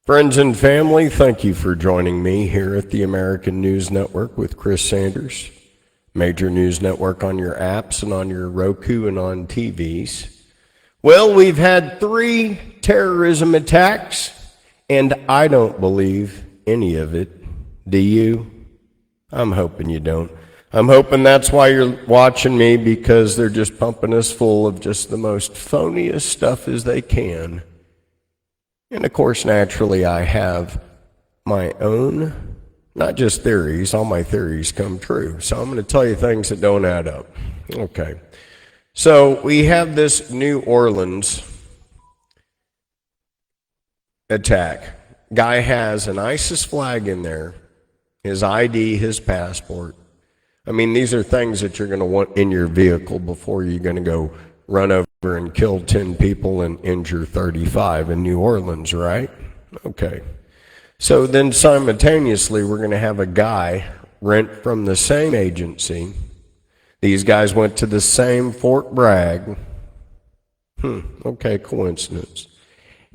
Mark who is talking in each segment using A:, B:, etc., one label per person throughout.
A: Friends and family, thank you for joining me here at the American News Network with Chris Sanders, major news network on your apps and on your Roku and on TVs. Well, we've had 3 terrorism attacks, and I don't believe any of it. Do you? I'm hoping you don't. I'm hoping that's why you're watching me, because they're just pumping us full of just the most phoniest stuff as they can. And of course, naturally, I have my own, not just theories, all my theories come true. So I'm going to tell you things that don't add up. Okay. So we have this New Orleans attack. Guy has an ISIS flag in there, his ID, his passport. I mean, these are things that you're going to want in your vehicle before you're going to go run over and kill 10 people and injure 35 in New Orleans, right? Okay. So then simultaneously, we're going to have a guy rent from the same agency. These guys went to the same Fort Bragg. Okay, coincidence.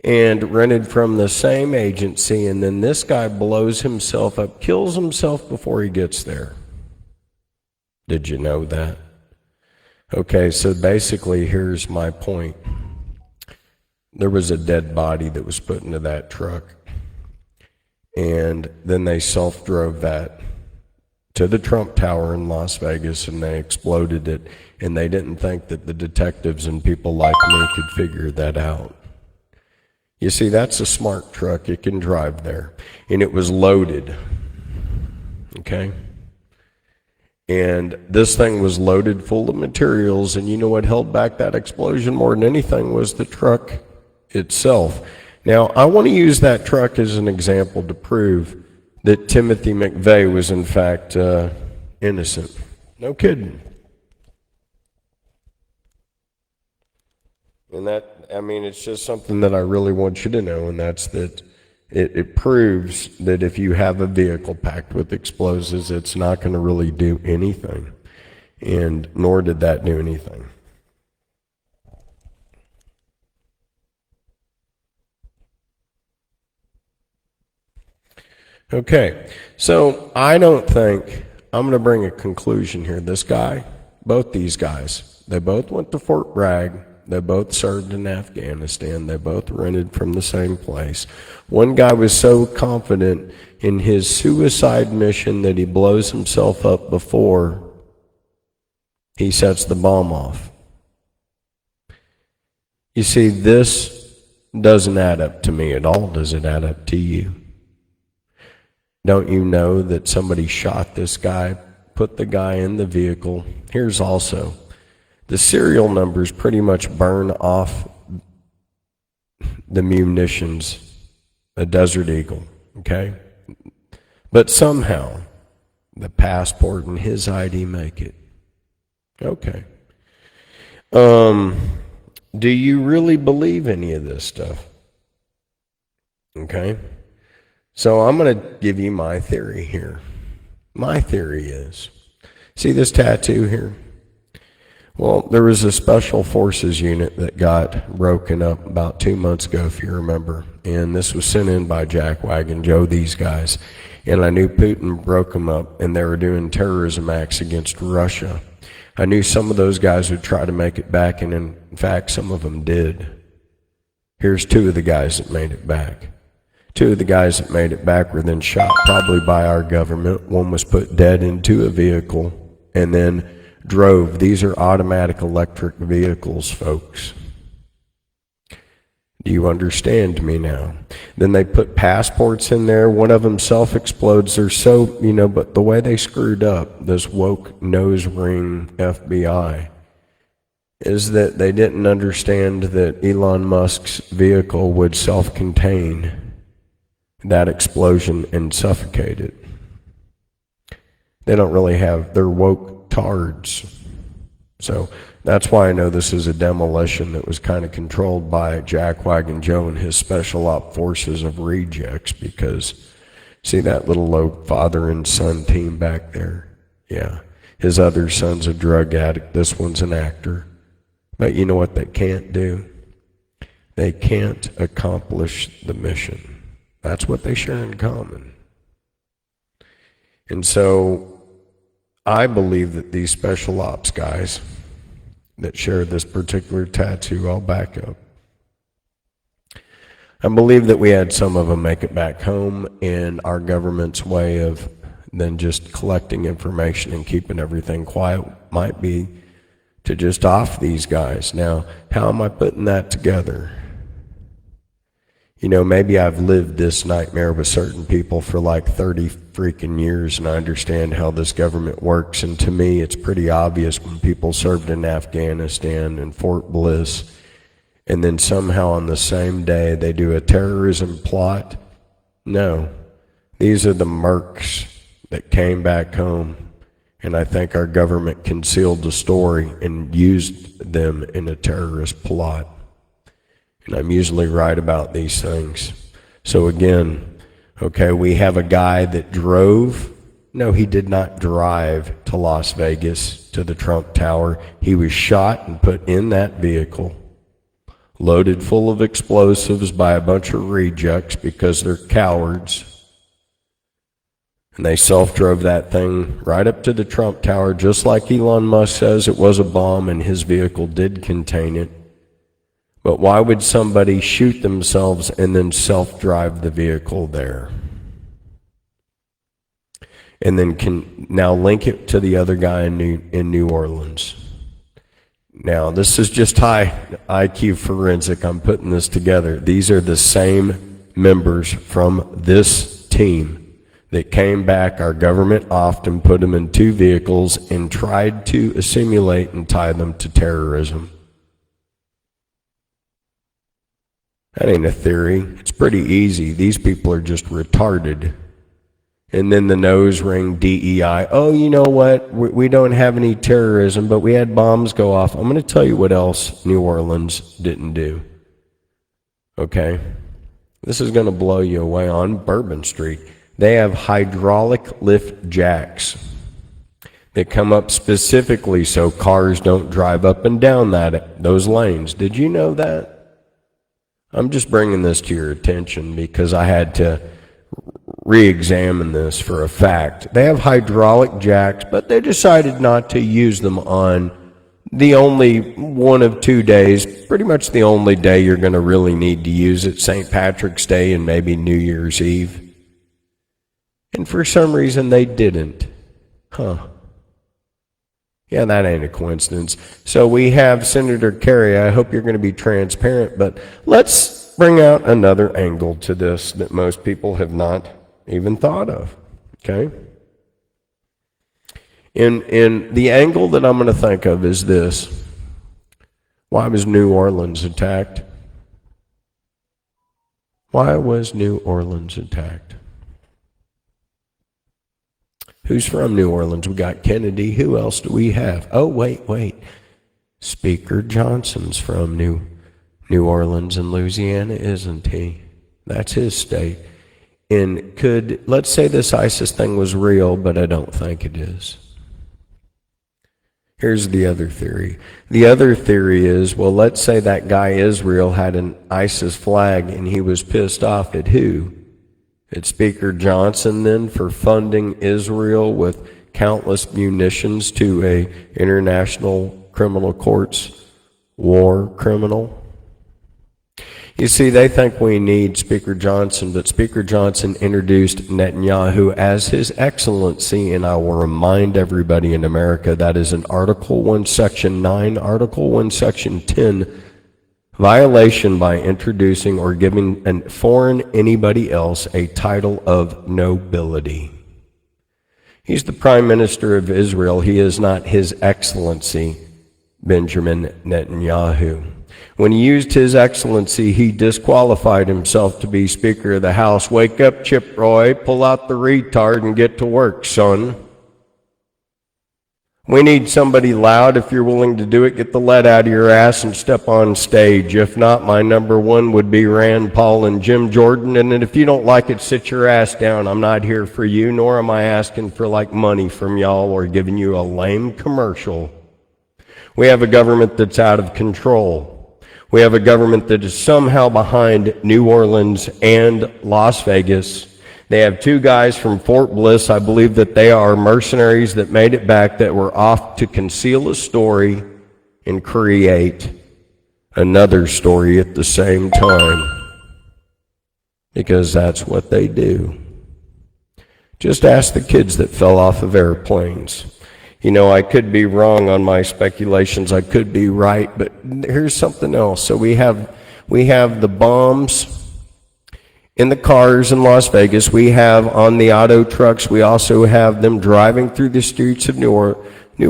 A: And rented from the same agency, and then this guy blows himself up, kills himself before he gets there. Did you know that? Okay, so basically, here's my point. There was a dead body that was put into that truck, and then they self-drove that to the Trump Tower in Las Vegas, and they exploded it, and they didn't think that the detectives and people like me could figure that out. You see, that's a smart truck. It can drive there, and it was loaded, okay? And this thing was loaded full of materials, and you know what held back that explosion more than anything was the truck itself. Now, I want to use that truck as an example to prove that Timothy McVeigh was in fact innocent. No kidding. And that, I mean, it's just something that I really want you to know, and that's that it proves that if you have a vehicle packed with explosives, it's not going to really do anything. And nor did that do anything. Okay, so I don't think, I'm going to bring a conclusion here. This guy, both these guys, they both went to Fort Bragg. They both served in Afghanistan. They both rented from the same place. One guy was so confident in his suicide mission that he blows himself up before he sets the bomb off. You see, this doesn't add up to me at all. Does it add up to you? Don't you know that somebody shot this guy, put the guy in the vehicle? Here's also, the serial numbers pretty much burn off the munitions, a Desert Eagle, okay? But somehow, the passport and his ID make it. Okay. Do you really believe any of this stuff? Okay. So I'm going to give you my theory here. My theory is, see this tattoo here? Well, there was a special forces unit that got broken up about 2 months ago, if you remember. And this was sent in by Jack Wagon Joe, these guys. And I knew Putin broke them up, and they were doing terrorism acts against Russia. I knew some of those guys would try to make it back, and in fact, some of them did. Here's 2 of the guys that made it back. 2 of the guys that made it back were then shot, probably by our government. One was put dead into a vehicle, and then drove. These are automatic electric vehicles, folks. Do you understand me now? Then they put passports in there. One of them self-explodes. They're so, but the way they screwed up, this woke nose ring FBI, is that they didn't understand that Elon Musk's vehicle would self-contain that explosion and suffocate it. They don't really have, they're woke tards. So that's why I know this is a demolition that was kind of controlled by Jack Wagon Joe and his special op forces of rejects, because see that little low father and son team back there? Yeah. His other son's a drug addict. This one's an actor. But you know what they can't do? They can't accomplish the mission. That's what they share in common. And so I believe that these special ops guys that share this particular tattoo, I'll back up. I believe that we had some of them make it back home, and our government's way of then just collecting information and keeping everything quiet might be to just off these guys. Now, how am I putting that together? You know, maybe I've lived this nightmare with certain people for like 30 freaking years, and I understand how this government works, and to me it's pretty obvious when people served in Afghanistan and Fort Bliss, and then somehow on the same day they do a terrorism plot. No, these are the mercs that came back home, and I think our government concealed the story and used them in a terrorist plot. And I'm usually right about these things. So again, okay, we have a guy that drove. No, he did not drive to Las Vegas to the Trump Tower. He was shot and put in that vehicle, loaded full of explosives by a bunch of rejects because they're cowards. And they self-drove that thing right up to the Trump Tower, just like Elon Musk says it was a bomb and his vehicle did contain it. But why would somebody shoot themselves and then self-drive the vehicle there? And then can now link it to the other guy in New Orleans. Now, this is just high IQ forensic. I'm putting this together. These are the same members from this team that came back. Our government often put them in two vehicles and tried to assimilate and tie them to terrorism. That ain't a theory. It's pretty easy. These people are just retarded. And then the nose ring DEI. Oh, you know what? We don't have any terrorism, but we had bombs go off. I'm going to tell you what else New Orleans didn't do. Okay? This is going to blow you away. On Bourbon Street, they have hydraulic lift jacks that come up specifically so cars don't drive up and down those lanes. Did you know that? I'm just bringing this to your attention because I had to re-examine this for a fact. They have hydraulic jacks, but they decided not to use them on the only one of 2 days, pretty much the only day you're going to really need to use it, St. Patrick's Day and maybe New Year's Eve. And for some reason they didn't. Yeah, that ain't a coincidence. So we have Senator Kerry. I hope you're going to be transparent, but let's bring out another angle to this that most people have not even thought of. Okay? And the angle that I'm going to think of is this. Why was New Orleans attacked? Why was New Orleans attacked? Who's from New Orleans? We got Kennedy. Who else do we have? Oh, wait. Speaker Johnson's from New Orleans in Louisiana, isn't he? That's his state. And let's say this ISIS thing was real, but I don't think it is. Here's the other theory. The other theory is, well, let's say that guy Israel had an ISIS flag and he was pissed off at who? At Speaker Johnson then for funding Israel with countless munitions to a international criminal court's war criminal. You see, they think we need Speaker Johnson, but Speaker Johnson introduced Netanyahu as His Excellency, and I will remind everybody in America that is an Article 1, Section 9, Article 1, Section 10 violation by introducing or giving a foreign anybody else a title of nobility. He's the Prime Minister of Israel. He is not His Excellency Benjamin Netanyahu. When he used His Excellency, he disqualified himself to be Speaker of the House. Wake up, Chip Roy, pull out the retard and get to work, son. We need somebody loud. If you're willing to do it, get the lead out of your ass and step on stage. If not, my number one would be Rand Paul and Jim Jordan. And if you don't like it, sit your ass down. I'm not here for you, nor am I asking for money from y'all or giving you a lame commercial. We have a government that's out of control. We have a government that is somehow behind New Orleans and Las Vegas. They have two guys from Fort Bliss. I believe that they are mercenaries that made it back, that were off to conceal a story and create another story at the same time, because that's what they do. Just ask the kids that fell off of airplanes. You know, I could be wrong on my speculations. I could be right, but here's something else. So we have the bombs in the cars in Las Vegas. We have on the auto trucks. We also have them driving through the streets of New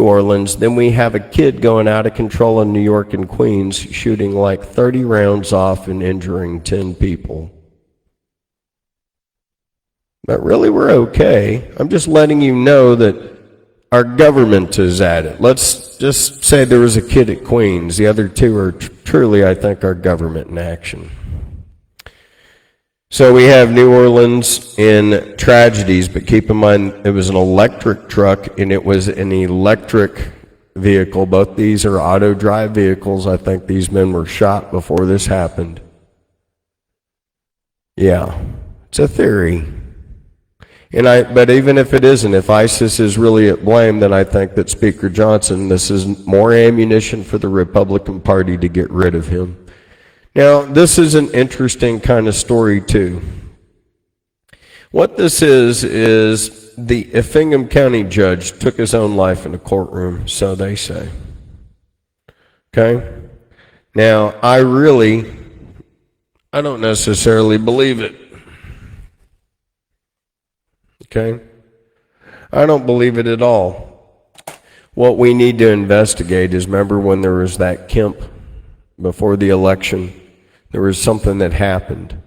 A: Orleans. Then we have a kid going out of control in New York and Queens, shooting like 30 rounds off and injuring 10 people. But really, we're okay. I'm just letting you know that our government is at it. Let's just say there was a kid at Queens. The other two are truly, I think, our government in action. So we have New Orleans in tragedies, but keep in mind it was an electric truck and it was an electric vehicle. Both these are auto drive vehicles. I think these men were shot before this happened. Yeah, it's a theory. But even if it isn't, if ISIS is really at blame, then I think that Speaker Johnson, this is more ammunition for the Republican Party to get rid of him. Now, this is an interesting kind of story, too. What this is the Effingham County judge took his own life in a courtroom, so they say. Okay? Now, I don't necessarily believe it. Okay? I don't believe it at all. What we need to investigate is, remember when there was that Hemp before the election, there was something that happened.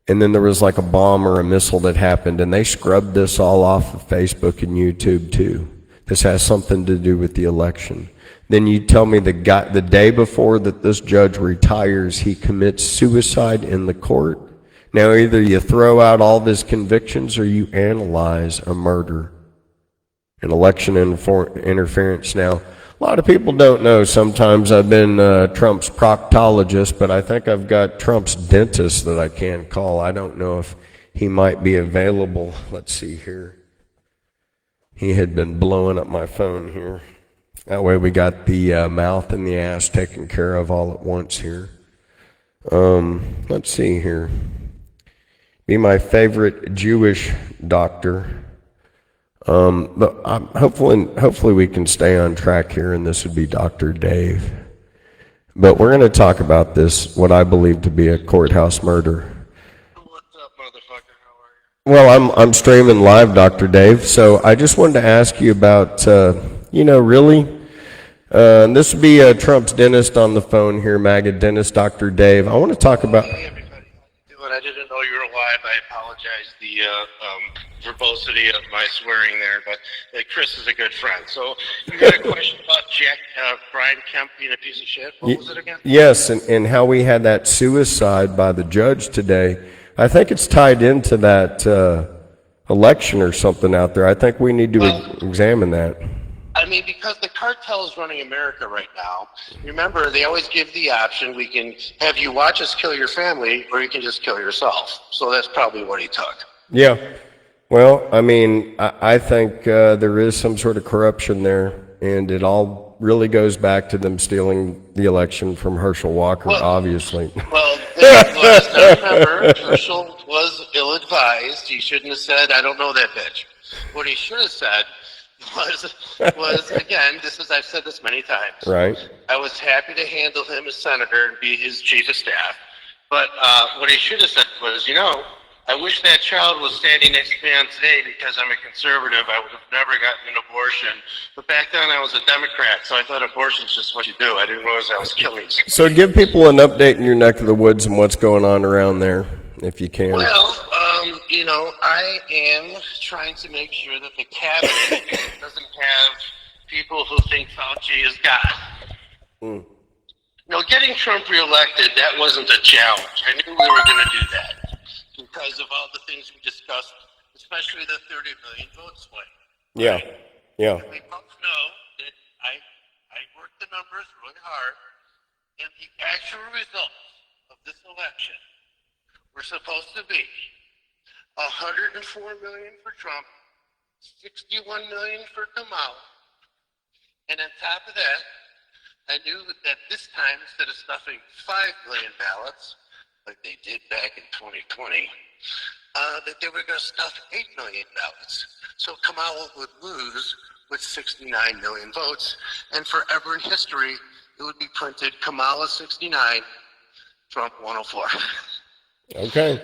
A: And then there was like a bomb or a missile that happened, and they scrubbed this all off of Facebook and YouTube too. This has something to do with the election. Then you tell me the day before that this judge retires, he commits suicide in the court. Now, either you throw out all of his convictions or you analyze a murder, an election interference. Now, a lot of people don't know. Sometimes I've been Trump's proctologist, but I think I've got Trump's dentist that I can call. I don't know if he might be available. Let's see here. He had been blowing up my phone here. That way we got the mouth and the ass taken care of all at once here. Let's see here. Be my favorite Jewish doctor. But hopefully we can stay on track here, and this would be Dr. Dave. But we're going to talk about this, what I believe to be a courthouse murder.
B: What's up, motherfucker? How are you?
A: Well, I'm streaming live, Dr. Dave. So I just wanted to ask you about, really, this would be Trump's dentist on the phone here, MAGA dentist, Dr. Dave. I want to talk about.
B: Hey, everybody. I didn't know you were live. I apologize the verbosity of my swearing there, but Chris is a good friend. So you got a question about Brian Kemp being a piece of shit? What was it again?
A: Yes, and how we had that suicide by the judge today. I think it's tied into that election or something out there. I think we need to examine that.
B: I mean, because the cartel is running America right now, remember, they always give the option, we can have you watch us kill your family, or you can just kill yourself. So that's probably what he took.
A: Yeah. Well, I mean, I think there is some sort of corruption there, and it all really goes back to them stealing the election from Herschel Walker, obviously.
B: Well, now remember, Herschel was ill-advised. He shouldn't have said, I don't know that bitch. What he should have said was again, I've said this many times.
A: Right.
B: I was happy to handle him as senator and be his chief of staff. But what he should have said was, I wish that child was standing next to me on today because I'm a conservative. I would have never gotten an abortion. But back then I was a Democrat, so I thought abortion's just what you do. I didn't realize I was killing someone.
A: So give people an update in your neck of the woods and what's going on around there, if you can.
B: Well, I am trying to make sure that the cabinet doesn't have people who think Fauci is God. Getting Trump reelected, that wasn't a challenge. I knew we were going to do that because of all the things we discussed, especially the 30 million vote swing.
A: Yeah, yeah.
B: And we both know that I worked the numbers really hard, And the actual results of this election were supposed to be 104 million for Trump, 61 million for Kamala, and on top of that, I knew that this time, instead of stuffing 5 million ballots, like they did back in 2020, that they were going to stuff 8 million ballots. So Kamala would lose with 69 million votes, and forever in history, it would be printed Kamala 69, Trump 104.
A: Okay.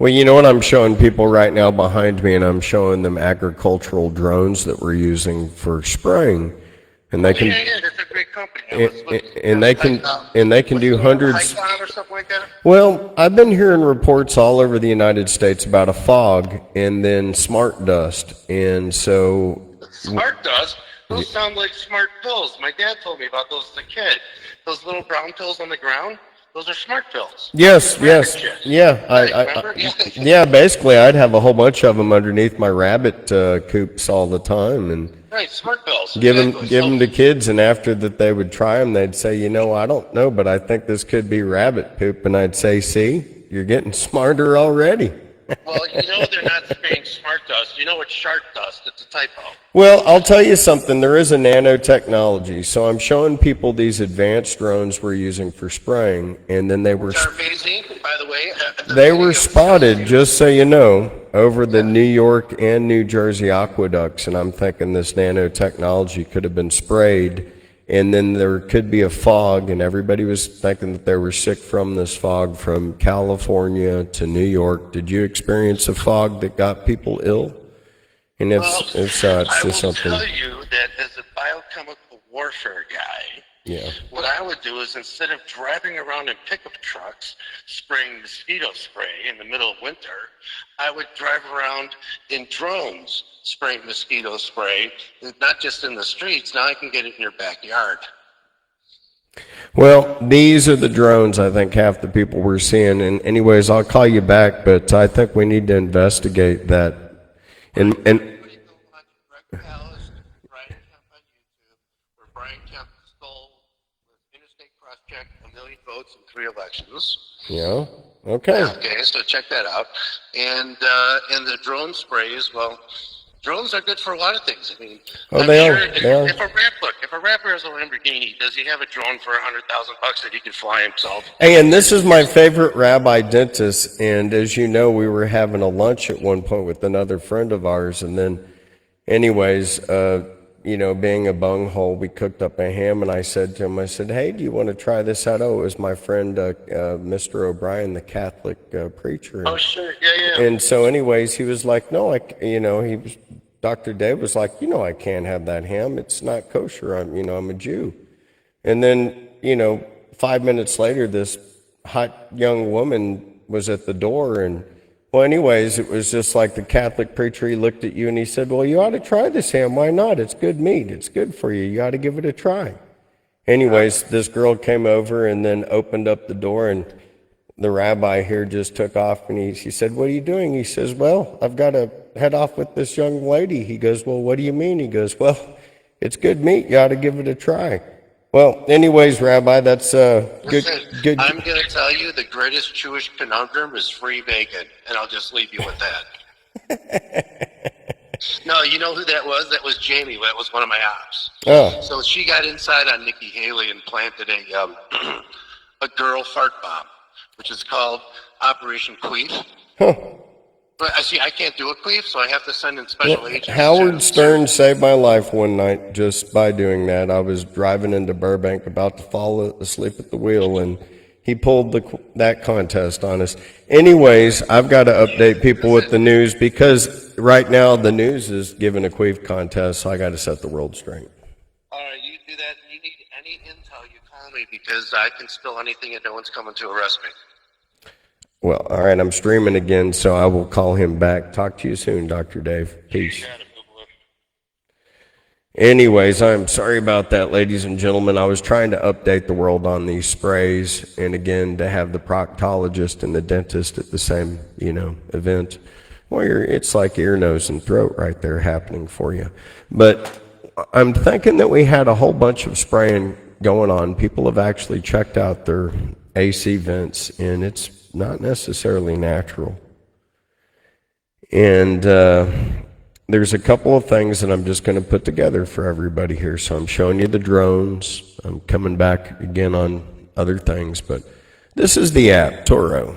A: Well, you know what I'm showing people right now behind me, and I'm showing them agricultural drones that we're using for spraying. And they can,
B: yeah, that's a great company.
A: and they can do hundreds.
B: Or something like that?
A: Well, I've been hearing reports all over the United States about a fog and then smart dust, and so
B: Smart dust? Those sound like smart pills. My dad told me about those as a kid. Those little brown pills on the ground. Those are smart pills.
A: Yes, yeah, yeah. Basically, I'd have a whole bunch of them underneath my rabbit coops all the time, and
B: right, smart pills.
A: give them to kids, and after that they would try them. They'd say, you know, I don't know, but I think this could be rabbit poop, and I'd say, see, you're getting smarter already.
B: Well, you know they're not spraying smart dust. You know it's shark dust. It's a typo.
A: Well, I'll tell you something. There is a nanotechnology. So I'm showing people these advanced drones we're using for spraying, and then they were
B: amazing, by the way.
A: They were spotted, just so you know, over the New York and New Jersey aqueducts, and I'm thinking this nanotechnology could have been sprayed, and then there could be a fog, and everybody was thinking that they were sick from this fog from California to New York. Did you experience a fog that got people ill? And if so, it's just something.
B: I will tell you that as a biochemical warfare guy,
A: yeah,
B: what I would do is instead of driving around in pickup trucks spraying mosquito spray in the middle of winter, I would drive around in drones spraying mosquito spray, not just in the streets. Now I can get it in your backyard.
A: Well, these are the drones I think half the people we're seeing. And anyways, I'll call you back, but I think we need to investigate that. And
B: Brian Kemp on YouTube, where Brian Kemp stole with interstate cross-check 1 million votes in 3 elections.
A: yeah, okay.
B: Okay, so check that out. And the drone sprays, well, drones are good for a lot of things. I mean,
A: They are.
B: If a rapper has a Lamborghini, does he have a drone for $100,000 that he can fly himself?
A: Hey, and this is my favorite rabbi dentist, and as you know, we were having a lunch at one point with another friend of ours, and then anyways, you know, being a bunghole, we cooked up a ham, and I said to him, I said, hey, do you want to try this out? Oh, it was my friend, Mr. O'Brien, the Catholic preacher.
B: Oh, sure, yeah.
A: And so anyways, he was like, no, Dr. Dave was like, you know, I can't have that ham. It's not kosher. I'm a Jew. And then, 5 minutes later, this hot young woman was at the door, and well, anyways, it was just like the Catholic preacher. He looked at you and he said, well, you ought to try this ham. Why not? It's good meat. It's good for you. You ought to give it a try. Anyways, this girl came over and then opened up the door, and the rabbi here just took off, and she said, what are you doing? He says, well, I've got to head off with this young lady. He goes, well, what do you mean? He goes, well, it's good meat. You ought to give it a try. Well, anyways, Rabbi, that's good.
B: Listen, I'm going to tell you the greatest Jewish conundrum is free bacon, and I'll just leave you with that. No, you know who that was? That was Jamie. That was one of my ops.
A: Oh.
B: So she got inside on Nikki Haley and planted a girl fart bomb, which is called Operation Queef.
A: Huh.
B: But I can't do a queef, so I have to send in special agents.
A: Howard Stern saved my life one night just by doing that. I was driving into Burbank, about to fall asleep at the wheel, and he pulled that contest on us. Anyways, I've got to update people with the news, because right now the news is giving a queef contest, so I got to set the world straight.
B: All right, you do that. You need any intel, you call me, because I can spill anything and no one's coming to arrest me.
A: Well, all right, I'm streaming again, so I will call him back. Talk to you soon, Dr. Dave. Peace. Anyways, I'm sorry about that, ladies and gentlemen. I was trying to update the world on these sprays, and again, to have the proctologist and the dentist at the same, event. Well, it's like ear, nose, and throat right there happening for you. But I'm thinking that we had a whole bunch of spraying going on. People have actually checked out their AC vents, and it's not necessarily natural. And there's a couple of things that I'm just going to put together for everybody here. So I'm showing you the drones. I'm coming back again on other things, but this is the app, Toro.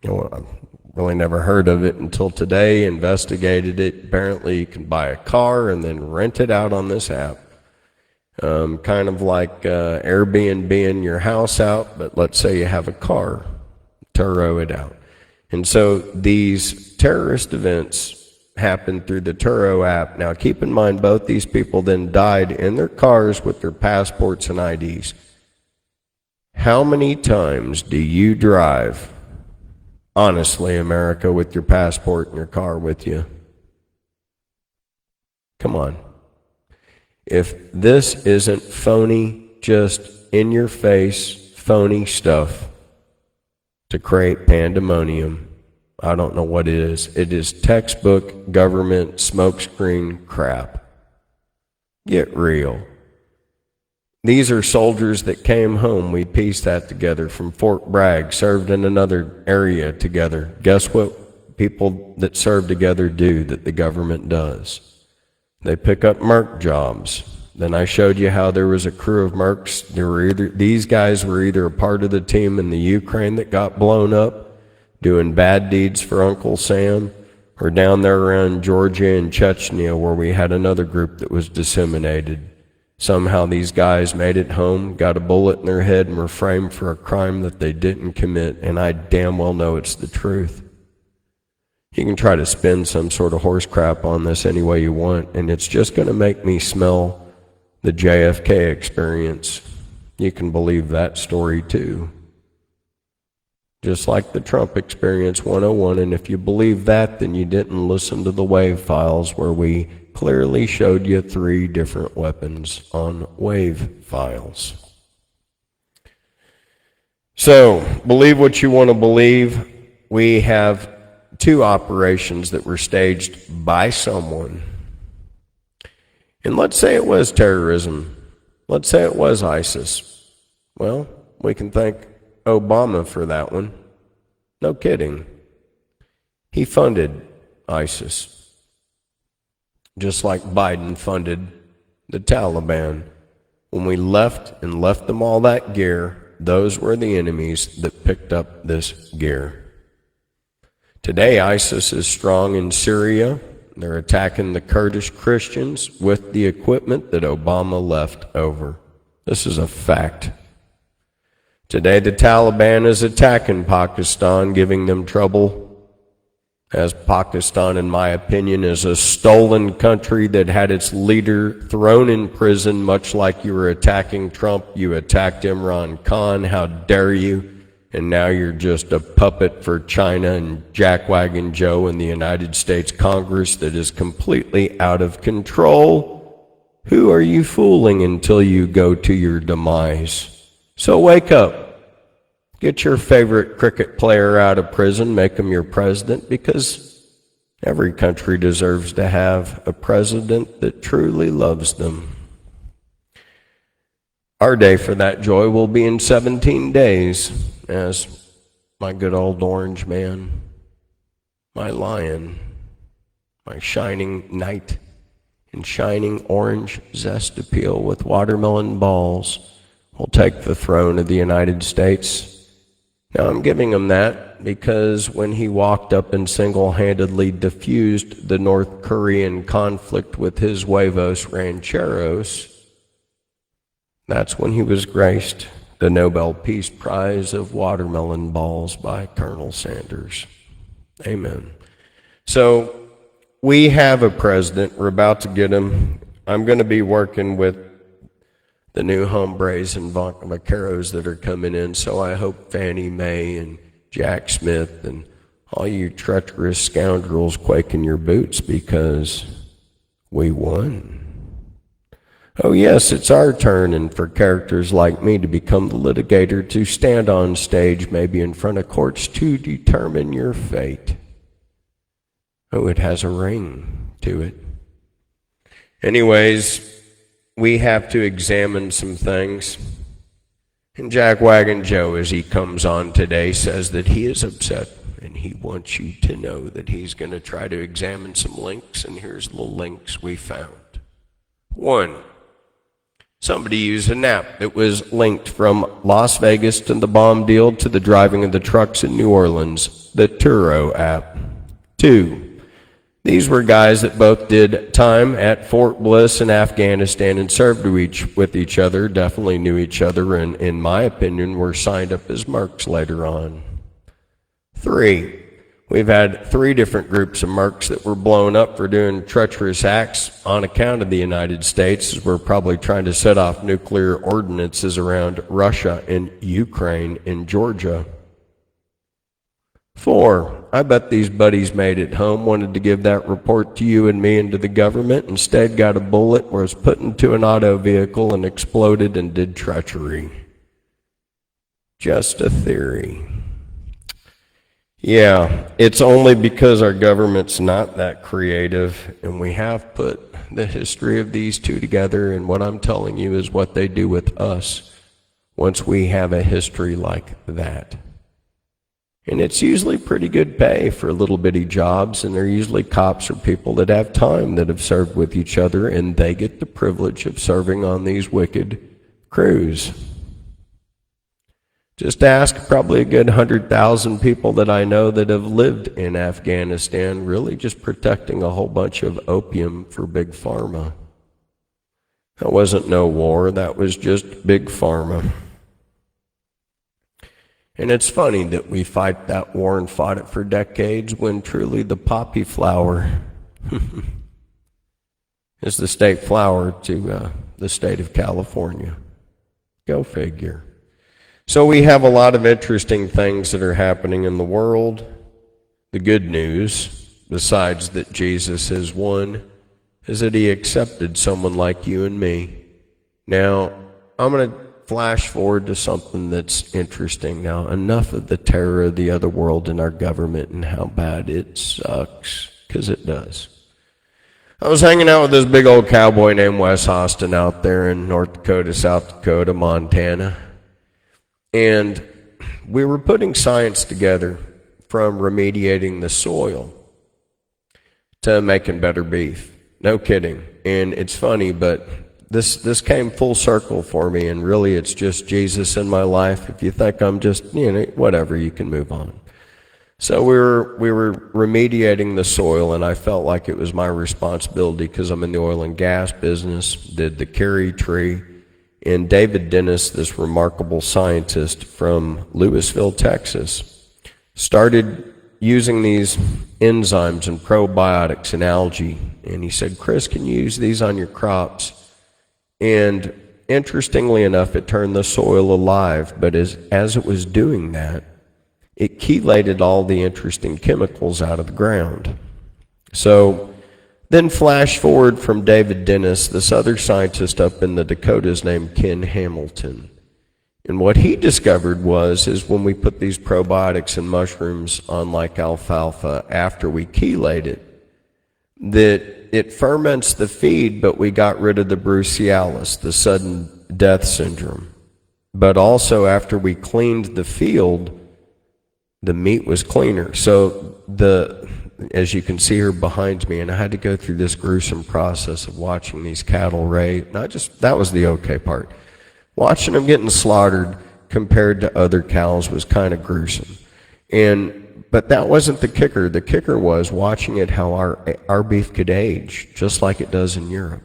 A: I've really never heard of it until today, investigated it. Apparently you can buy a car and then rent it out on this app. Kind of like Airbnb-ing your house out, but let's say you have a car, Turo it out. And so these terrorist events happen through the Turo app. Now keep in mind, both these people then died in their cars with their passports and IDs. How many times do you drive, honestly, America, with your passport and your car with you? Come on. If this isn't phony, just in your face, phony stuff to create pandemonium, I don't know what it is. It is textbook government smokescreen crap. Get real. These are soldiers that came home. We pieced that together from Fort Bragg, served in another area together. Guess what people that serve together do that the government does? They pick up merc jobs. Then I showed you how there was a crew of mercs. These guys were either a part of the team in the Ukraine that got blown up, doing bad deeds for Uncle Sam, or down there around Georgia and Chechnya where we had another group that was disseminated. Somehow these guys made it home, got a bullet in their head, and were framed for a crime that they didn't commit, and I damn well know it's the truth. You can try to spin some sort of horse crap on this any way you want, and it's just going to make me smell the JFK experience. You can believe that story too. Just like the Trump experience 101, and if you believe that, then you didn't listen to the WAVE files where we clearly showed you 3 different weapons on WAVE files. So, believe what you want to believe. We have 2 operations that were staged by someone. And let's say it was terrorism. Let's say it was ISIS. Well, we can thank Obama for that one. No kidding. He funded ISIS, just like Biden funded the Taliban. When we left them all that gear, those were the enemies that picked up this gear. Today, ISIS is strong in Syria. They're attacking the Kurdish Christians with the equipment that Obama left over. This is a fact. Today, the Taliban is attacking Pakistan, giving them trouble, as Pakistan, in my opinion, is a stolen country that had its leader thrown in prison, much like you were attacking Trump. You attacked Imran Khan. How dare you? And now you're just a puppet for China and Jackwagon Joe in the United States Congress that is completely out of control. Who are you fooling until you go to your demise? So wake up. Get your favorite cricket player out of prison, make him your president, because every country deserves to have a president that truly loves them. Our day for that joy will be in 17 days, as my good old orange man, my lion, my shining knight in shining orange zest appeal with watermelon balls will take the throne of the United States. Now I'm giving him that because when he walked up and single-handedly diffused the North Korean conflict with his huevos rancheros, that's when he was graced the Nobel Peace Prize of watermelon balls by Colonel Sanders. Amen. So we have a president. We're about to get him. I'm going to be working with the new hombres and vaqueros that are coming in, so I hope Fannie Mae and Jack Smith and all you treacherous scoundrels quake in your boots, because we won. Oh yes, it's our turn, and for characters like me to become the litigator, to stand on stage, maybe in front of courts, to determine your fate. Oh, it has a ring to it. Anyways, we have to examine some things. And Jackwagon Joe, as he comes on today, says that he is upset and he wants you to know that he's going to try to examine some links, and here's the links we found. 1. Somebody used an app that was linked from Las Vegas to the bomb deal to the driving of the trucks in New Orleans, the Turo app. 2. These were guys that both did time at Fort Bliss in Afghanistan and served with each other, definitely knew each other, and in my opinion were signed up as mercs later on. 3. We've had 3 different groups of mercs that were blown up for doing treacherous acts on account of the United States, as we're probably trying to set off nuclear ordinances around Russia and Ukraine and Georgia. 4. I bet these buddies made it home, wanted to give that report to you and me and to the government, instead got a bullet, was put into an auto vehicle and exploded and did treachery. Just a theory. Yeah, it's only because our government's not that creative, and we have put the history of these two together, and what I'm telling you is what they do with us once we have a history like that. And it's usually pretty good pay for little bitty jobs, and they're usually cops or people that have time that have served with each other, and they get the privilege of serving on these wicked crews. Just ask probably a good 100,000 people that I know that have lived in Afghanistan, really just protecting a whole bunch of opium for Big Pharma. That wasn't no war, that was just Big Pharma. And it's funny that we fight that war and fought it for decades when truly the poppy flower is the state flower to the state of California. Go figure. So we have a lot of interesting things that are happening in the world. The good news, besides that Jesus has won, is that he accepted someone like you and me. Now, I'm going to flash forward to something that's interesting. Now, enough of the terror of the other world and our government and how bad it sucks, because it does. I was hanging out with this big old cowboy named Wes Austin out there in North Dakota, South Dakota, Montana. And we were putting science together from remediating the soil to making better beef. No kidding. And it's funny, but this came full circle for me, and really it's just Jesus in my life. If you think I'm just, whatever, you can move on. So we were remediating the soil, and I felt like it was my responsibility because I'm in the oil and gas business, did the carry tree. And David Dennis, this remarkable scientist from Louisville, Texas, started using these enzymes and probiotics in algae. And he said, Chris, can you use these on your crops? And interestingly enough, it turned the soil alive. But as it was doing that, it chelated all the interesting chemicals out of the ground. So then flash forward from David Dennis, this other scientist up in the Dakotas named Ken Hamilton. And what he discovered is when we put these probiotics in mushrooms on like alfalfa after we chelate it, that it ferments the feed, but we got rid of the brucellosis, the sudden death syndrome. But also after we cleaned the field, the meat was cleaner. So as you can see here behind me, and I had to go through this gruesome process of watching these cattle that was the okay part. Watching them getting slaughtered compared to other cows was kind of gruesome. But that wasn't the kicker. The kicker was watching it how our beef could age, just like it does in Europe.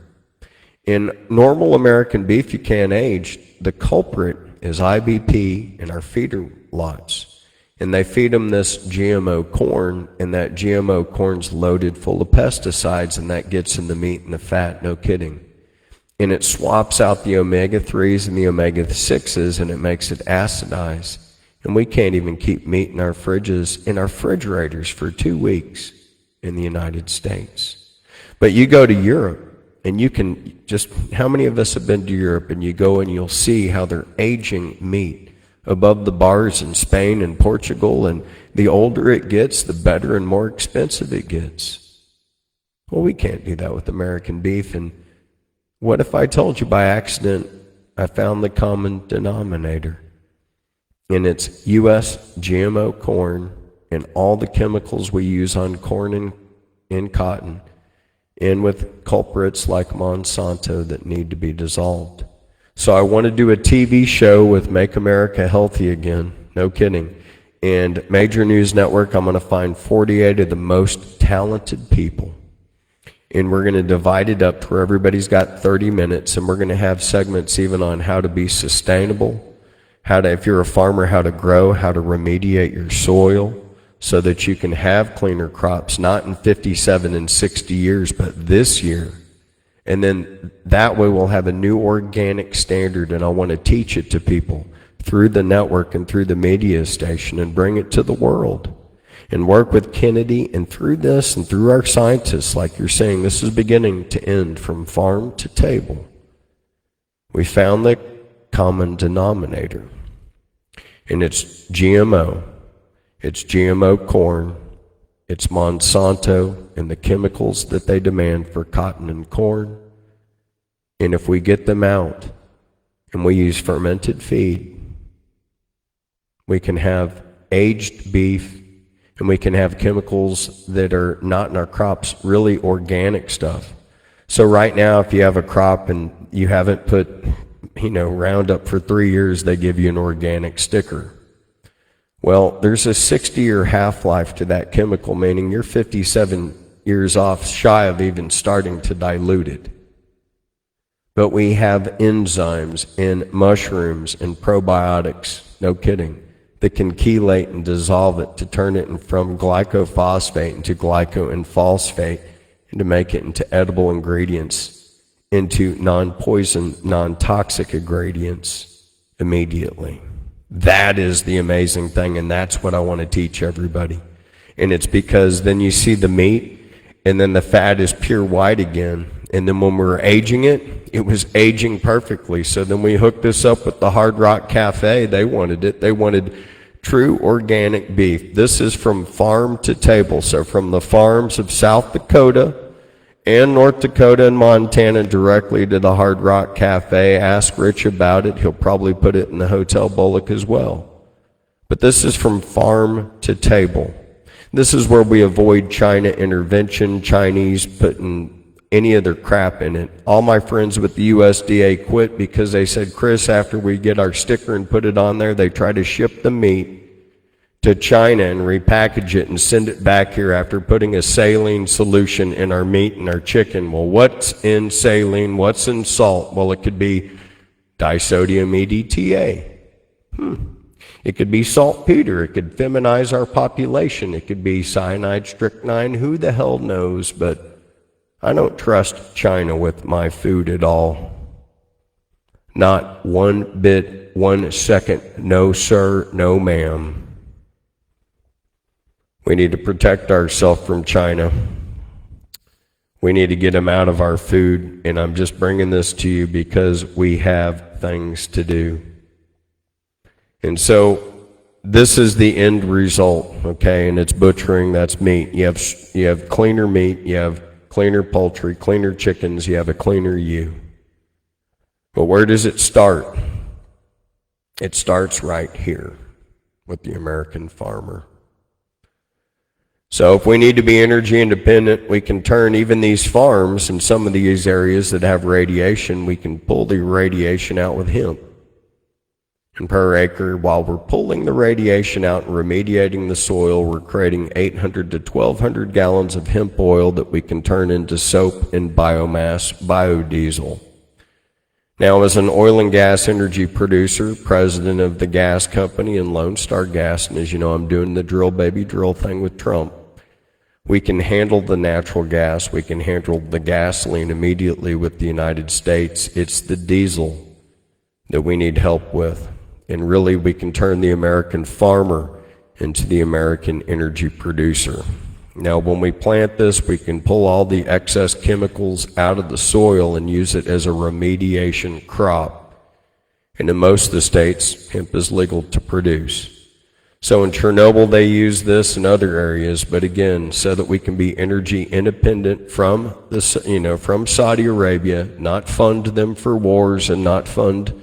A: In normal American beef, you can't age. The culprit is IBP and our feeder lots. And they feed them this GMO corn, and that GMO corn's loaded full of pesticides, and that gets in the meat and the fat, no kidding. And it swaps out the omega-3s and the omega-6s, and it makes it acidize. And we can't even keep meat in our fridges, in our refrigerators for 2 weeks in the United States. But you go to Europe, and you can how many of us have been to Europe, and you go and you'll see how they're aging meat above the bars in Spain and Portugal, and the older it gets, the better and more expensive it gets. Well, we can't do that with American beef, and What if I told you by accident I found the common denominator? And it's U.S. GMO corn and all the chemicals we use on corn and cotton, and with culprits like Monsanto that need to be dissolved. So I want to do a TV show with Make America Healthy Again. No kidding. And Major News Network, I'm going to find 48 of the most talented people. And we're going to divide it up to where everybody's got 30 minutes, and we're going to have segments even on how to be sustainable, how to, if you're a farmer, how to grow, how to remediate your soil so that you can have cleaner crops, not in 57 and 60 years, but this year. And then that way we'll have a new organic standard, and I want to teach it to people through the network and through the media station and bring it to the world. And work with Kennedy, and through this and through our scientists, like you're saying, this is beginning to end from farm to table. We found the common denominator, and it's GMO. It's GMO corn. It's Monsanto and the chemicals that they demand for cotton and corn. And if we get them out and we use fermented feed, we can have aged beef, and we can have chemicals that are not in our crops, really organic stuff. So right now, if you have a crop and you haven't put, Roundup for 3 years, they give you an organic sticker. Well, there's a 60-year half-life to that chemical, meaning you're 57 years off, shy of even starting to dilute it. But we have enzymes in mushrooms and probiotics, no kidding, that can chelate and dissolve it to turn it from glycophosphate into glyco and phosphate, and to make it into edible ingredients, into non-poison, non-toxic ingredients immediately. That is the amazing thing, and that's what I want to teach everybody. And it's because then you see the meat, and then the fat is pure white again. And then when we were aging it, it was aging perfectly. So then we hooked this up with the Hard Rock Cafe. They wanted it. They wanted true organic beef. This is from farm to table. So from the farms of South Dakota and North Dakota and Montana directly to the Hard Rock Cafe. Ask Rich about it. He'll probably put it in the Hotel Bullock as well. But this is from farm to table. This is where we avoid China intervention, Chinese putting any of their crap in it. All my friends with the USDA quit because they said, Chris, after we get our sticker and put it on there, they try to ship the meat to China and repackage it and send it back here after putting a saline solution in our meat and our chicken. Well, what's in saline? What's in salt? Well, it could be disodium EDTA. It could be saltpeter. It could feminize our population. It could be cyanide, strychnine. Who the hell knows? But I don't trust China with my food at all. Not one bit, 1 second. No, sir. No, ma'am. We need to protect ourselves from China. We need to get them out of our food. And I'm just bringing this to you because we have things to do. And so this is the end result, okay? And it's butchering, that's meat. You have cleaner meat, you have cleaner poultry, cleaner chickens, you have a cleaner you. But where does it start? It starts right here with the American farmer. So if we need to be energy independent, we can turn even these farms in some of these areas that have radiation, we can pull the radiation out with hemp. And per acre, while we're pulling the radiation out and remediating the soil, we're creating 800 to 1,200 gallons of hemp oil that we can turn into soap and biomass, biodiesel. Now, as an oil and gas energy producer, president of the gas company and Lone Star Gas, and as you know, I'm doing the drill baby drill thing with Trump, we can handle the natural gas, we can handle the gasoline immediately with the United States. It's the diesel that we need help with. And really, we can turn the American farmer into the American energy producer. Now, when we plant this, we can pull all the excess chemicals out of the soil and use it as a remediation crop. And in most of the states, hemp is legal to produce. So in Chernobyl, they use this in other areas, but again, so that we can be energy independent from from Saudi Arabia, not fund them for wars and not fund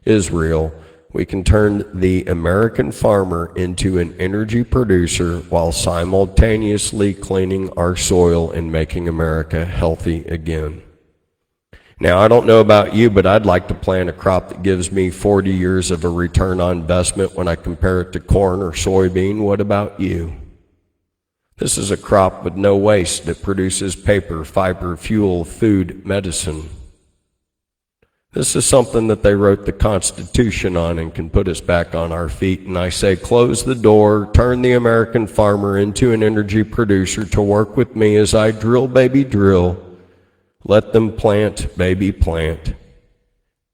A: Israel. We can turn the American farmer into an energy producer while simultaneously cleaning our soil and making America healthy again. Now, I don't know about you, but I'd like to plant a crop that gives me 40 years of a return on investment when I compare it to corn or soybean. What about you? This is a crop with no waste that produces paper, fiber, fuel, food, medicine. This is something that they wrote the Constitution on and can put us back on our feet. And I say, close the door, turn the American farmer into an energy producer to work with me as I drill, baby, drill. Let them plant, baby, plant.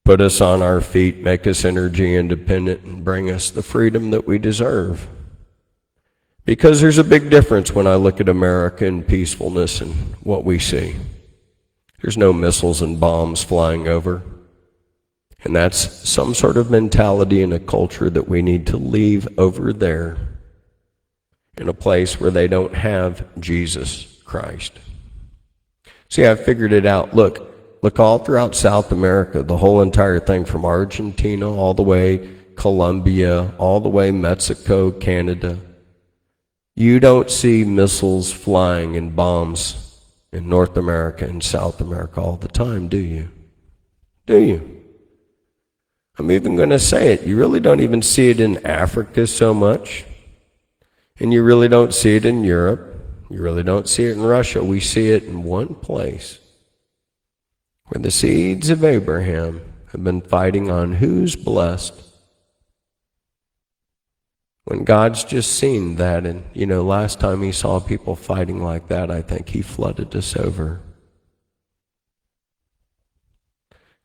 A: Put us on our feet, make us energy independent, and bring us the freedom that we deserve. Because there's a big difference when I look at America and peacefulness and what we see. There's no missiles and bombs flying over. And that's some sort of mentality and a culture that we need to leave over there in a place where they don't have Jesus Christ. See, I figured it out. Look all throughout South America, the whole entire thing from Argentina all the way Colombia, all the way Mexico, Canada. You don't see missiles flying and bombs in North America and South America all the time, do you? Do you? I'm even going to say it. You really don't even see it in Africa so much. And you really don't see it in Europe. You really don't see it in Russia. We see it in one place where the seeds of Abraham have been fighting on who's blessed. When God's just seen that, and last time he saw people fighting like that, I think he flooded us over.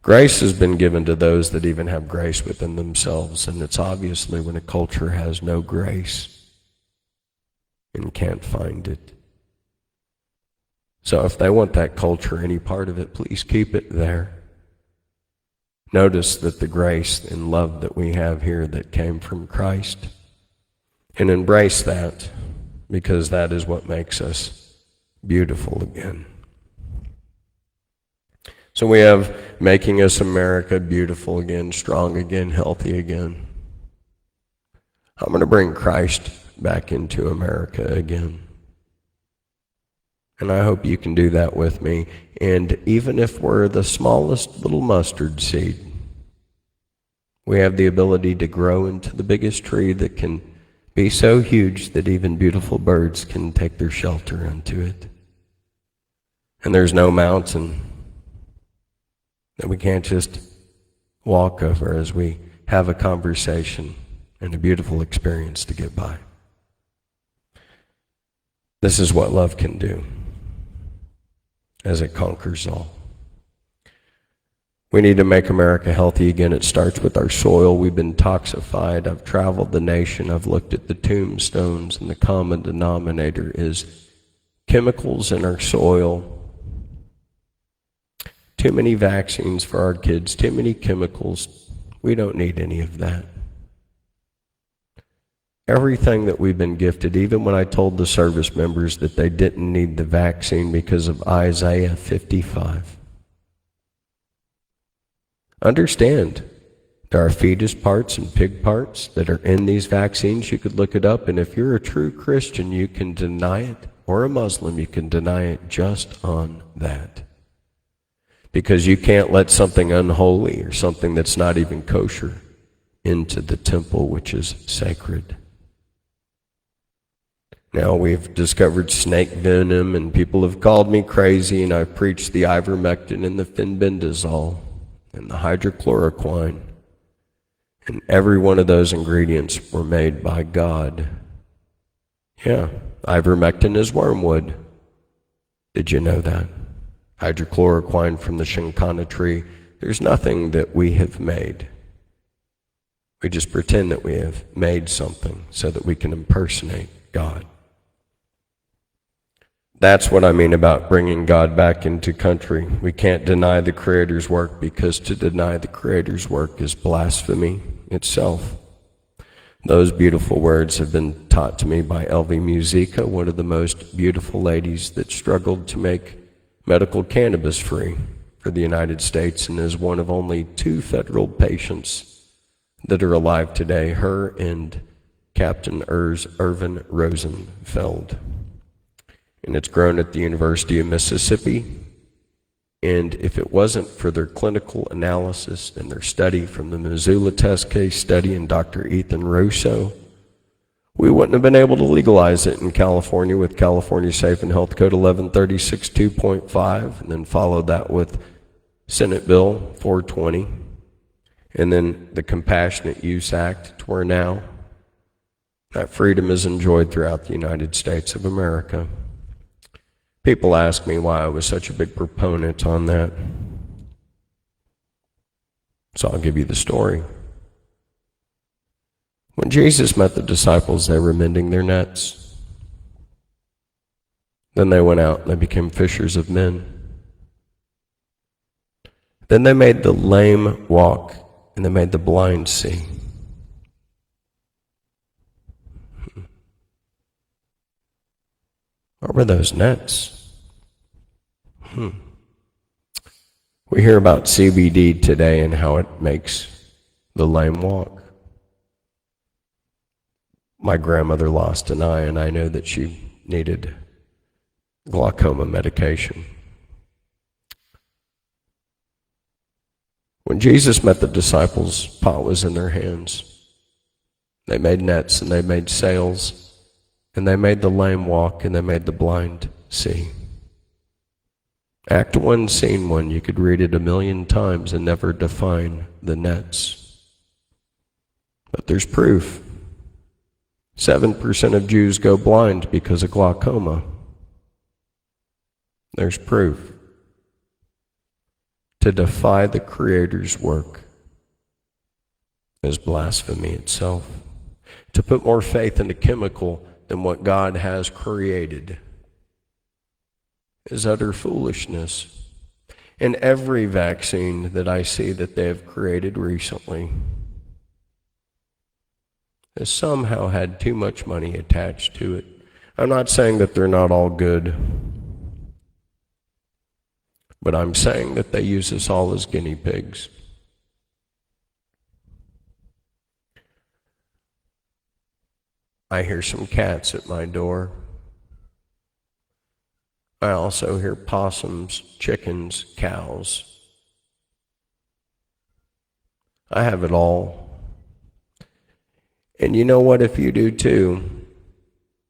A: Grace has been given to those that even have grace within themselves, and it's obviously when a culture has no grace and can't find it. So if they want that culture, any part of it, please keep it there. Notice that the grace and love that we have here that came from Christ, and embrace that, because that is what makes us beautiful again. So we have making us America beautiful again, strong again, healthy again. I'm going to bring Christ back into America again. And I hope you can do that with me. And even if we're the smallest little mustard seed, we have the ability to grow into the biggest tree that can be so huge that even beautiful birds can take their shelter into it. And there's no mountain that we can't just walk over as we have a conversation and a beautiful experience to get by. This is what love can do as it conquers all. We need to make America healthy again. It starts with our soil. We've been toxified. I've traveled the nation. I've looked at the tombstones, and the common denominator is chemicals in our soil. Too many vaccines for our kids, too many chemicals. We don't need any of that. Everything that we've been gifted, even when I told the service members that they didn't need the vaccine because of Isaiah 55. Understand, there are fetus parts and pig parts that are in these vaccines. You could look it up, and if you're a true Christian, you can deny it, or a Muslim, you can deny it just on that. Because you can't let something unholy or something that's not even kosher into the temple, which is sacred. Now we've discovered snake venom, and people have called me crazy, and I've preached the ivermectin and the fenbendazole and the hydrochloroquine. And every one of those ingredients were made by God. Yeah, ivermectin is wormwood. Did you know that? Hydrochloroquine from the shinkana tree. There's nothing that we have made. We just pretend that we have made something so that we can impersonate God. That's what I mean about bringing God back into country. We can't deny the Creator's work, because to deny the Creator's work is blasphemy itself. Those beautiful words have been taught to me by Elvie Musica, one of the most beautiful ladies that struggled to make medical cannabis free for the United States and is one of only 2 federal patients that are alive today, her and Captain Irvin Rosenfeld. And it's grown at the University of Mississippi. And if it wasn't for their clinical analysis and their study from the Missoula test case study and Dr. Ethan Russo, we wouldn't have been able to legalize it in California with California Safe and Health Code 1136 2.5, and then followed that with Senate Bill 420, and then the Compassionate Use Act, to where now that freedom is enjoyed throughout the United States of America. People ask me why I was such a big proponent on that. So I'll give you the story. When Jesus met the disciples, they were mending their nets. Then they went out and they became fishers of men. Then they made the lame walk and they made the blind see. What were those nets? We hear about CBD today and how it makes the lame walk. My grandmother lost an eye, and I know that she needed glaucoma medication. When Jesus met the disciples, pot was in their hands. They made nets and they made sails. And they made the lame walk, and they made the blind see. Act 1, Scene 1, you could read it 1,000,000 times and never define the nets. But there's proof. 7% of Jews go blind because of glaucoma. There's proof. To defy the Creator's work is blasphemy itself. To put more faith in a chemical than what God has created is utter foolishness. And every vaccine that I see that they have created recently has somehow had too much money attached to it. I'm not saying that they're not all good, but I'm saying that they use us all as guinea pigs. I hear some cats at my door. I also hear possums, chickens, cows. I have it all. And you know what? If you do too,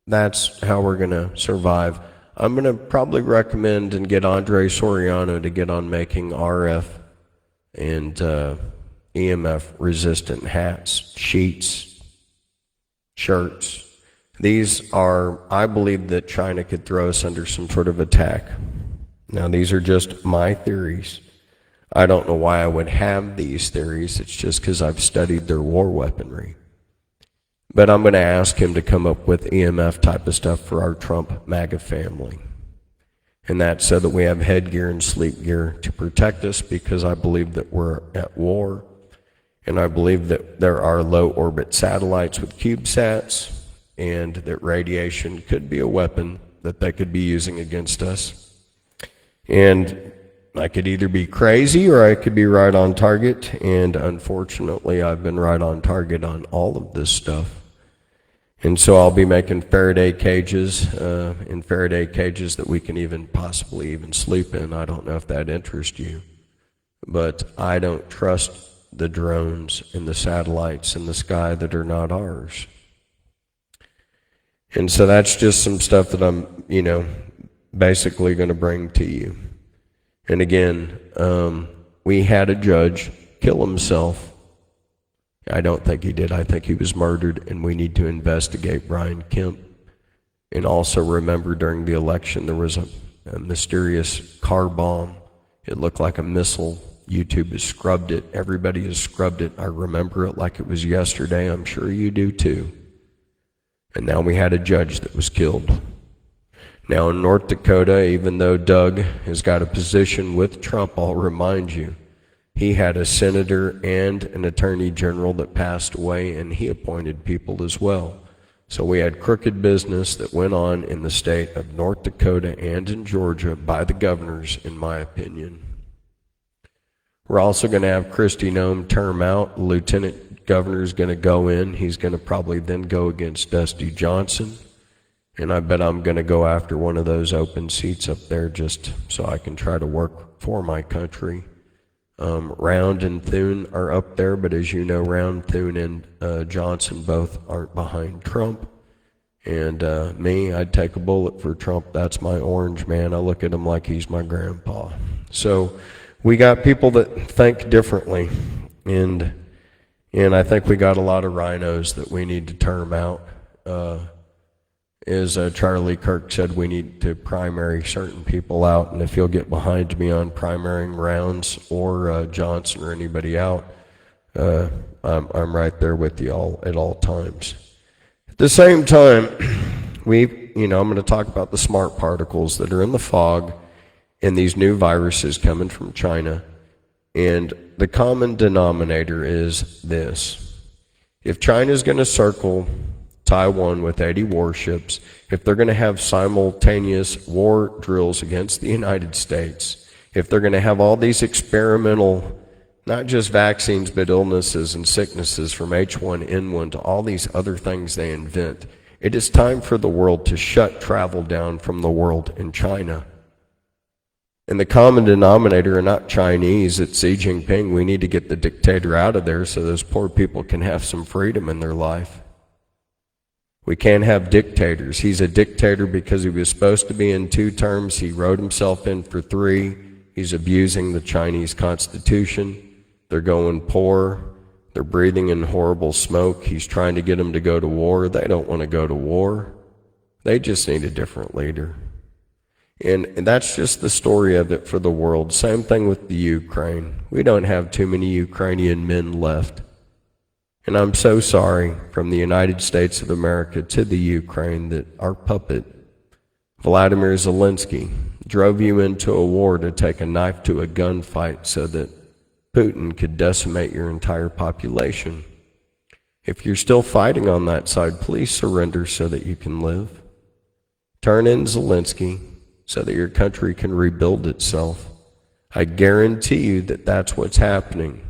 A: that's how we're going to survive. I'm going to probably recommend and get Andre Soriano to get on making RF and EMF resistant hats, sheets, shirts. These are, I believe that China could throw us under some sort of attack. Now, these are just my theories. I don't know why I would have these theories. It's just because I've studied their war weaponry. But I'm going to ask him to come up with EMF type of stuff for our Trump MAGA family. And that's so that we have headgear and sleep gear to protect us, because I believe that we're at war. And I believe that there are low orbit satellites with CubeSats, and that radiation could be a weapon that they could be using against us. And I could either be crazy or I could be right on target. And unfortunately, I've been right on target on all of this stuff. And so I'll be making Faraday cages, in Faraday cages that we can even possibly even sleep in. I don't know if that interests you, but I don't trust the drones and the satellites in the sky that are not ours. And so that's just some stuff that I'm, basically going to bring to you. And again, we had a judge kill himself. I don't think he did. I think he was murdered, and we need to investigate Brian Kemp. And also remember, during the election, there was a mysterious car bomb. It looked like a missile. YouTube has scrubbed it. Everybody has scrubbed it. I remember it like it was yesterday. I'm sure you do too. And now we had a judge that was killed. Now in North Dakota, even though Doug has got a position with Trump, I'll remind you, He had a senator and an attorney general that passed away, and he appointed people as well. So we had crooked business that went on in the state of North Dakota and in Georgia by the governors, in my opinion. We're also going to have Kristi Noem term out. The lieutenant governor is going to go in. He's going to probably then go against Dusty Johnson. And I bet I'm going to go after one of those open seats up there just so I can try to work for my country. Round and Thune are up there, but as you know, Round, Thune, and Johnson both aren't behind Trump. And me, I'd take a bullet for Trump. That's my orange man. I look at him like he's my grandpa. So we got people that think differently, and I think we got a lot of rhinos that we need to term out. As Charlie Kirk said, we need to primary certain people out, and if you'll get behind me on primarying Rounds or Johnson or anybody out, I'm right there with you all at all times. At the same time, I'm going to talk about the smart particles that are in the fog and these new viruses coming from China, and the common denominator is this. If China's going to circle Taiwan with 80 warships, if they're going to have simultaneous war drills against the United States, if they're going to have all these experimental, not just vaccines, but illnesses and sicknesses from H1N1 to all these other things they invent, it is time for the world to shut travel down from the world in China. And the common denominator are not Chinese, it's Xi Jinping. We need to get the dictator out of there so those poor people can have some freedom in their life. We can't have dictators. He's a dictator because he was supposed to be in 2 terms. He wrote himself in for 3. He's abusing the Chinese Constitution. They're going poor. They're breathing in horrible smoke. He's trying to get them to go to war. They don't want to go to war. They just need a different leader. And that's just the story of it for the world. Same thing with the Ukraine. We don't have too many Ukrainian men left. And I'm so sorry from the United States of America to the Ukraine that our puppet, Vladimir Zelensky, drove you into a war to take a knife to a gunfight so that Putin could decimate your entire population. If you're still fighting on that side, please surrender so that you can live. Turn in Zelensky so that your country can rebuild itself. I guarantee you that that's what's happening.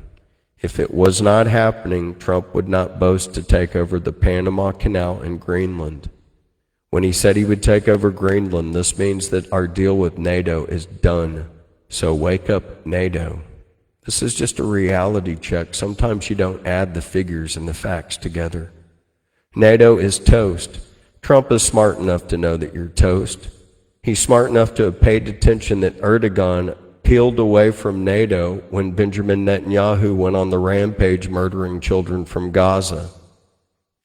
A: If it was not happening, Trump would not boast to take over the Panama Canal in Greenland. When he said he would take over Greenland, this means that our deal with NATO is done. So wake up, NATO. This is just a reality check. Sometimes you don't add the figures and the facts together. NATO is toast. Trump is smart enough to know that you're toast. He's smart enough to have paid attention that Erdogan peeled away from NATO when Benjamin Netanyahu went on the rampage murdering children from Gaza.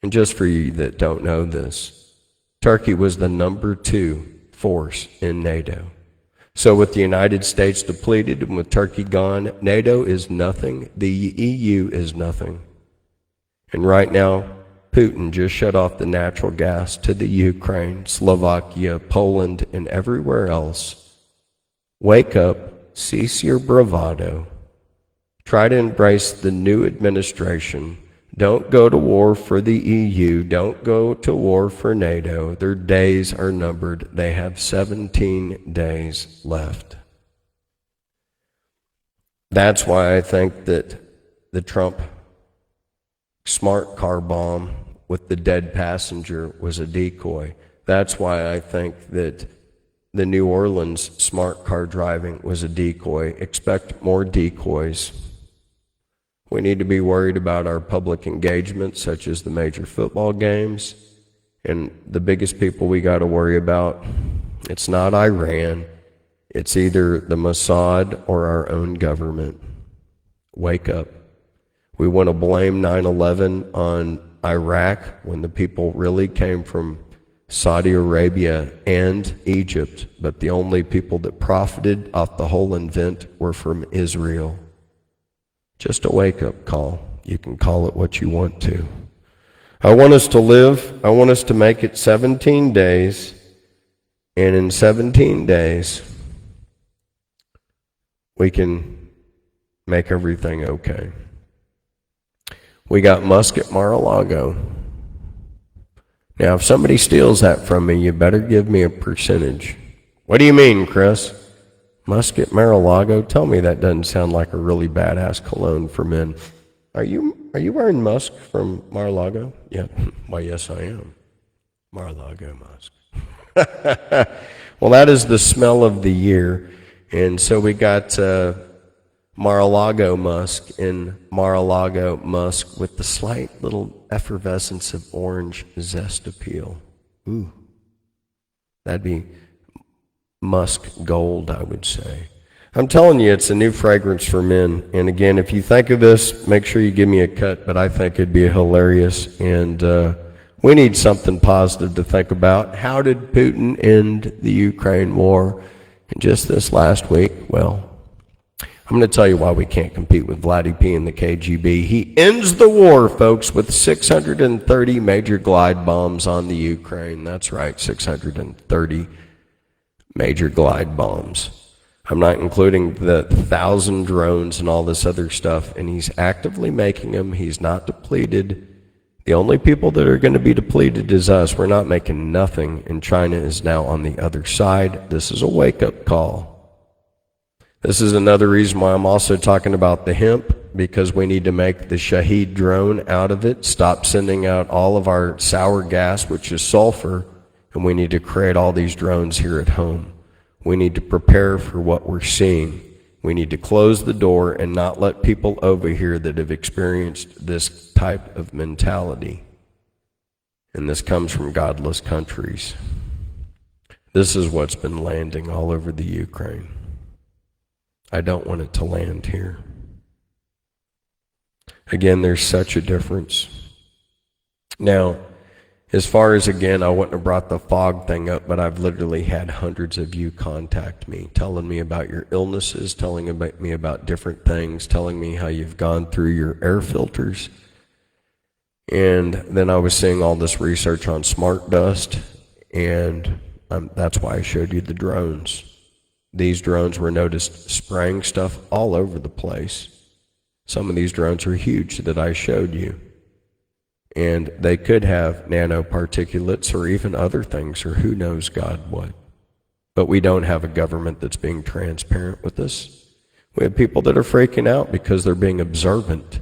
A: And just for you that don't know this, Turkey was the number 2 force in NATO. So with the United States depleted and with Turkey gone, NATO is nothing. The EU is nothing. And right now, Putin just shut off the natural gas to the Ukraine, Slovakia, Poland, and everywhere else. Wake up. Cease your bravado. Try to embrace the new administration. Don't go to war for the EU. Don't go to war for NATO. Their days are numbered. They have 17 days left. That's why I think that the Trump smart car bomb with the dead passenger was a decoy. That's why I think that the New Orleans smart car driving was a decoy. Expect more decoys. We need to be worried about our public engagement, such as the major football games. And the biggest people we got to worry about, it's not Iran. It's either the Mossad or our own government. Wake up. We want to blame 9/11 on Iraq when the people really came from Saudi Arabia and Egypt, but the only people that profited off the whole event were from Israel. Just a wake-up call. You can call it what you want to. I want us to live. I want us to make it 17 days, and in 17 days, we can make everything okay. We got musk at Mar-a-Lago. Now, if somebody steals that from me, you better give me a percentage. What do you mean, Chris? Musk at Mar-a-Lago? Tell me that doesn't sound like a really badass cologne for men. Are you wearing musk from Mar-a-Lago? Yeah. Why, yes, I am. Mar-a-Lago musk. Well, that is the smell of the year. And so we got Mar-a-Lago musk and Mar-a-Lago musk with the slight little effervescence of orange zest appeal. Ooh. That'd be musk gold, I would say. I'm telling you, it's a new fragrance for men. And again, if you think of this, make sure you give me a cut, but I think it'd be hilarious. And we need something positive to think about. How did Putin end the Ukraine war? And just this last week, well, I'm going to tell you why we can't compete with Vladdy P and the KGB. He ends the war, folks, with 630 major glide bombs on the Ukraine. That's right, 630 major glide bombs. I'm not including the 1,000 drones and all this other stuff, and he's actively making them. He's not depleted. The only people that are going to be depleted is us. We're not making nothing, and China is now on the other side. This is a wake-up call. This is another reason why I'm also talking about the hemp, because we need to make the Shaheed drone out of it, stop sending out all of our sour gas, which is sulfur, and we need to create all these drones here at home. We need to prepare for what we're seeing. We need to close the door and not let people over here that have experienced this type of mentality. And this comes from godless countries. This is what's been landing all over the Ukraine. I don't want it to land here. Again, there's such a difference. Now, as far as, again, I wouldn't have brought the fog thing up, but I've literally had hundreds of you contact me, telling me about your illnesses, telling me about different things, telling me how you've gone through your air filters. And then I was seeing all this research on smart dust, and that's why I showed you the drones. These drones were noticed spraying stuff all over the place. Some of these drones are huge that I showed you. And they could have nanoparticulates or even other things, or who knows God what. But we don't have a government that's being transparent with us. We have people that are freaking out because they're being observant.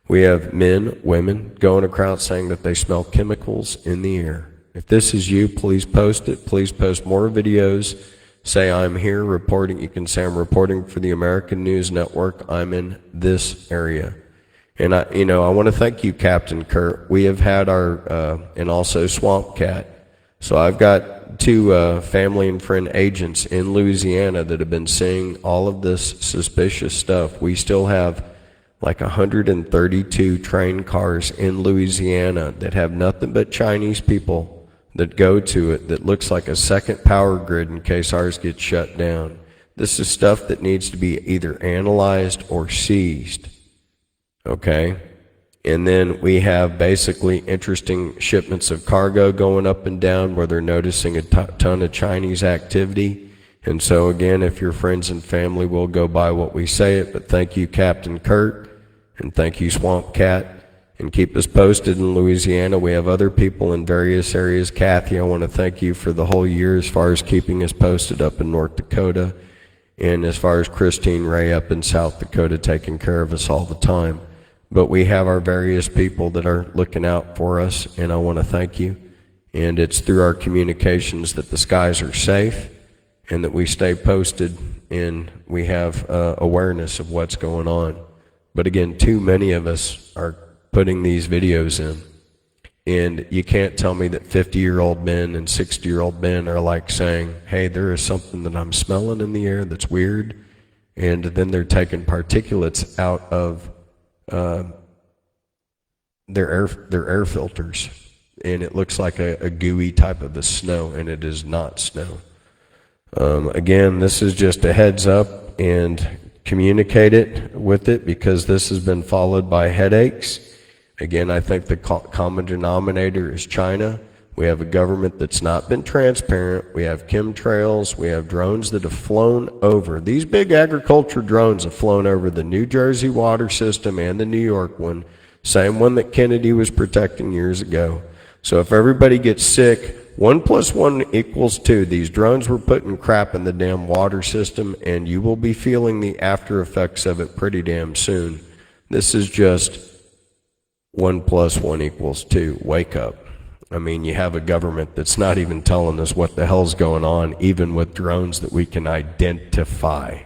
A: We have men, women going across saying that they smell chemicals in the air. If this is you, please post it. Please post more videos. Say I'm here reporting. You can say I'm reporting for the American News Network. I'm in this area. And I want to thank you, Captain Kurt. We have had our, and also Swamp Cat. So I've got two family and friend agents in Louisiana that have been seeing all of this suspicious stuff. We still have like 132 train cars in Louisiana that have nothing but Chinese people that go to it that looks like a second power grid in case ours gets shut down. This is stuff that needs to be either analyzed or seized. Okay, and then we have basically interesting shipments of cargo going up and down where they're noticing a ton of Chinese activity. And so again, if your friends and family will go by what we say it, but thank you, Captain Kurt, and thank you, Swamp Cat, and keep us posted in Louisiana. We have other people in various areas. Kathy, I want to thank you for the whole year as far as keeping us posted up in North Dakota, and as far as Christine Ray up in South Dakota taking care of us all the time. But we have our various people that are looking out for us, and I want to thank you. And it's through our communications that the skies are safe and that we stay posted and we have awareness of what's going on. But again, too many of us are putting these videos in. And you can't tell me that 50-year-old men and 60-year-old men are like saying, hey, there is something that I'm smelling in the air that's weird. And then they're taking particulates out of their air filters, and it looks like a gooey type of a snow, and it is not snow. Again, this is just a heads up, and communicate it with it, because this has been followed by headaches. Again, I think the common denominator is China. We have a government that's not been transparent. We have chemtrails. We have drones that have flown over. These big agriculture drones have flown over the New Jersey water system and the New York one, same one that Kennedy was protecting years ago. So if everybody gets sick, 1 + 1 = 2. These drones were putting crap in the damn water system, and you will be feeling the after effects of it pretty damn soon. This is just 1 + 1 = 2. Wake up. I mean, you have a government that's not even telling us what the hell's going on, even with drones that we can identify.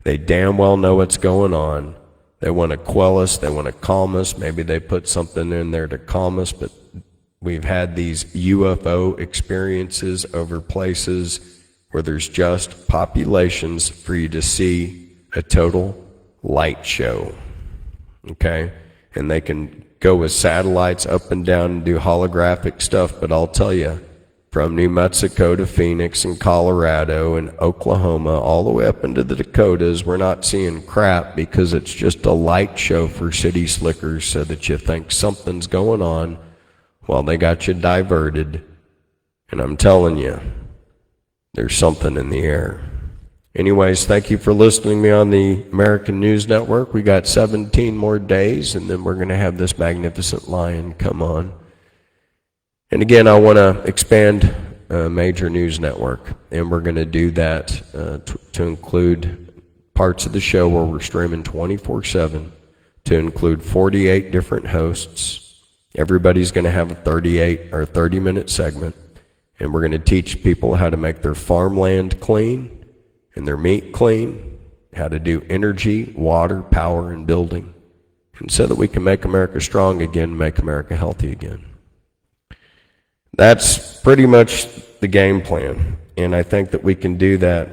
A: They damn well know what's going on. They want to quell us. They want to calm us. Maybe they put something in there to calm us, but we've had these UFO experiences over places where there's just populations for you to see a total light show. Okay? And they can go with satellites up and down and do holographic stuff, but I'll tell you, from New Mexico to Phoenix and Colorado and Oklahoma, all the way up into the Dakotas, we're not seeing crap because it's just a light show for city slickers so that you think something's going on while they got you diverted. And I'm telling you, there's something in the air. Anyways, thank you for listening to me on the American News Network. We got 17 more days, and then we're going to have this magnificent lion come on. And again, I want to expand a major news network, and we're going to do that to include parts of the show where we're streaming 24/7, to include 48 different hosts. Everybody's going to have a 30-minute segment, and we're going to teach people how to make their farmland clean and their meat clean, how to do energy, water, power, and building, and so that we can make America strong again, make America healthy again. That's pretty much the game plan, and I think that we can do that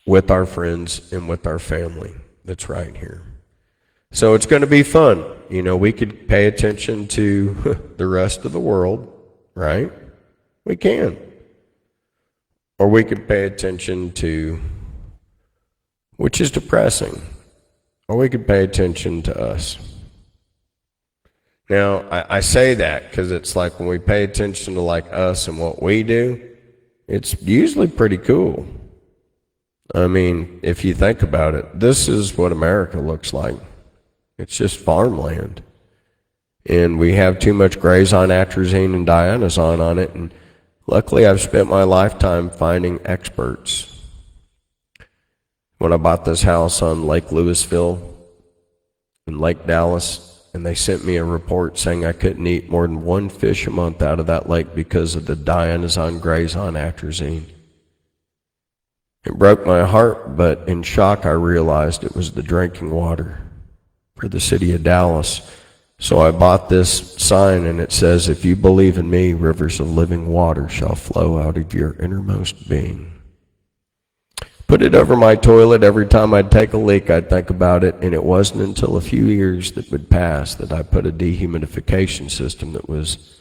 A: with our friends and with our family that's right here. So it's going to be fun. You know, we could pay attention to the rest of the world, right? We can. Or we could pay attention to, which is depressing, or we could pay attention to us. Now, I say that because it's like when we pay attention to like us and what we do, it's usually pretty cool. I mean, if you think about it, this is what America looks like. It's just farmland. And we have too much grazon, atrazine, and diazone on it, and luckily, I've spent my lifetime finding experts. When I bought this house on Lake Louisville and Lake Dallas, and they sent me a report saying I couldn't eat more than 1 fish a month out of that lake because of the diazone, grazon, atrazine. It broke my heart, but in shock I realized it was the drinking water for the city of Dallas. So I bought this sign, and it says, "If you believe in me, rivers of living water shall flow out of your innermost being." Put it over my toilet. Every time I'd take a leak, I'd think about it, and it wasn't until a few years that would pass that I put a dehumidification system that was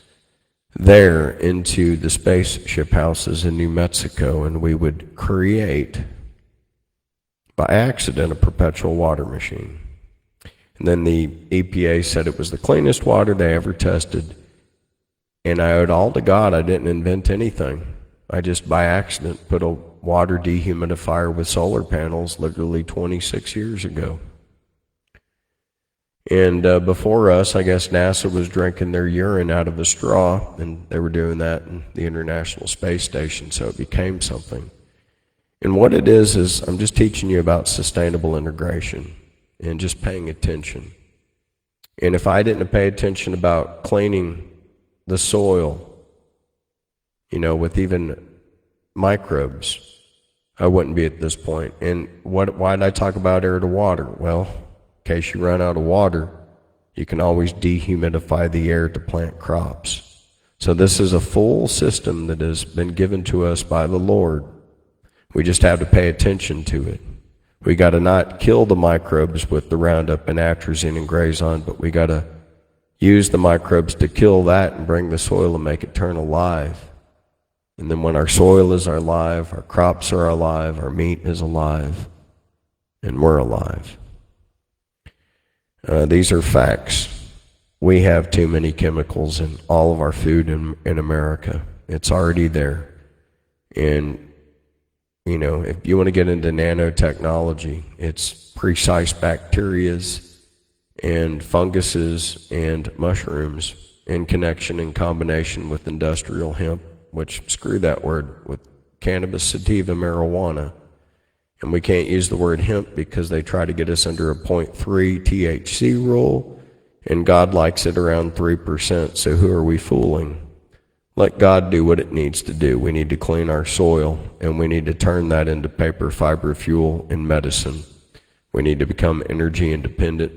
A: there into the spaceship houses in New Mexico, and we would create, by accident, a perpetual water machine. And then the EPA said it was the cleanest water they ever tested. And I owed all to God. I didn't invent anything. I just, by accident, put a water dehumidifier with solar panels literally 26 years ago. And before us, I guess NASA was drinking their urine out of a straw, and they were doing that in the International Space Station, so it became something. And what it is I'm just teaching you about sustainable integration and just paying attention. And if I didn't pay attention about cleaning the soil, you know, with even microbes, I wouldn't be at this point. And why did I talk about air to water? Well, in case you run out of water, you can always dehumidify the air to plant crops. So this is a full system that has been given to us by the Lord. We just have to pay attention to it. We got to not kill the microbes with the Roundup and atrazine and grazon, but we got to use the microbes to kill that and bring the soil and make it turn alive. And then when our soil is alive, our crops are alive, our meat is alive, and we're alive. These are facts. we have too many chemicals in all of our food in America. It's already there. And, you know, if you want to get into nanotechnology, it's precise bacterias and funguses and mushrooms in connection and combination with industrial hemp, which, screw that word, with cannabis, sativa, marijuana. And we can't use the word hemp because they try to get us under a 0.3 THC rule, and God likes it around 3%, so who are we fooling? Let God do what it needs to do. We need to clean our soil, and we need to turn that into paper, fiber, fuel, and medicine. We need to become energy independent.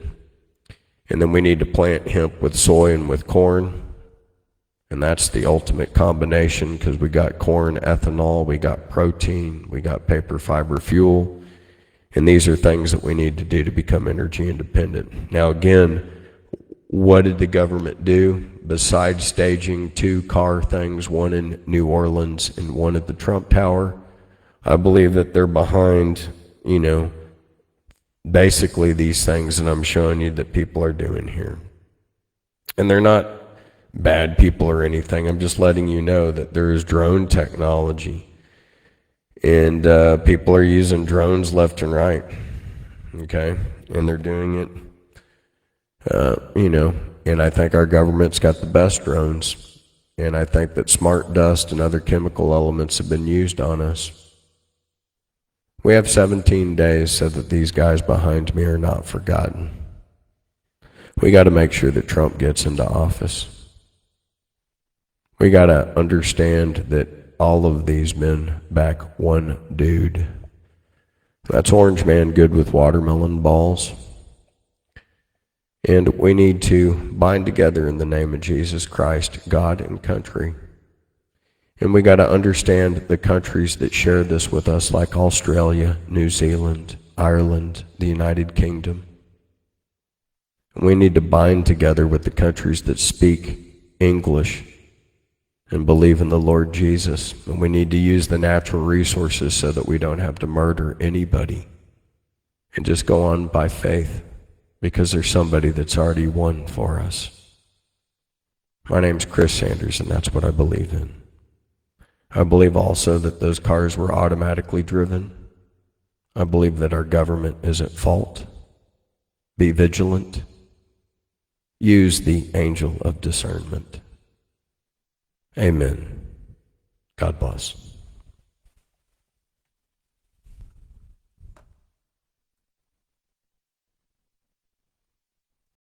A: And then we need to plant hemp with soy and with corn. And that's the ultimate combination, because we got corn, ethanol, we got protein, we got paper, fiber, fuel. And these are things that we need to do to become energy independent. Now again, what did the government do besides staging 2 car things, one in New Orleans and one at the Trump Tower? I believe that they're behind, you know, basically these things that I'm showing you that people are doing here. And they're not bad people or anything. I'm just letting you know that there is drone technology. And people are using drones left and right. Okay? And they're doing it. You know, and I think our government's got the best drones, and I think that smart dust and other chemical elements have been used on us. We have 17 days so that these guys behind me are not forgotten. We got to make sure that Trump gets into office. We got to understand that all of these men back one dude. That's Orange Man good with watermelon balls. And we need to bind together in the name of Jesus Christ, God and country. And we got to understand the countries that share this with us, like Australia, New Zealand, Ireland, the United Kingdom. And we need to bind together with the countries that speak English and believe in the Lord Jesus. And we need to use the natural resources so that we don't have to murder anybody and just go on by faith, because there's somebody that's already won for us. My name's Chris Sanders, and that's what I believe in. I believe also that those cars were automatically driven. I believe that our government is at fault. Be vigilant. Use the angel of discernment. Amen. God bless.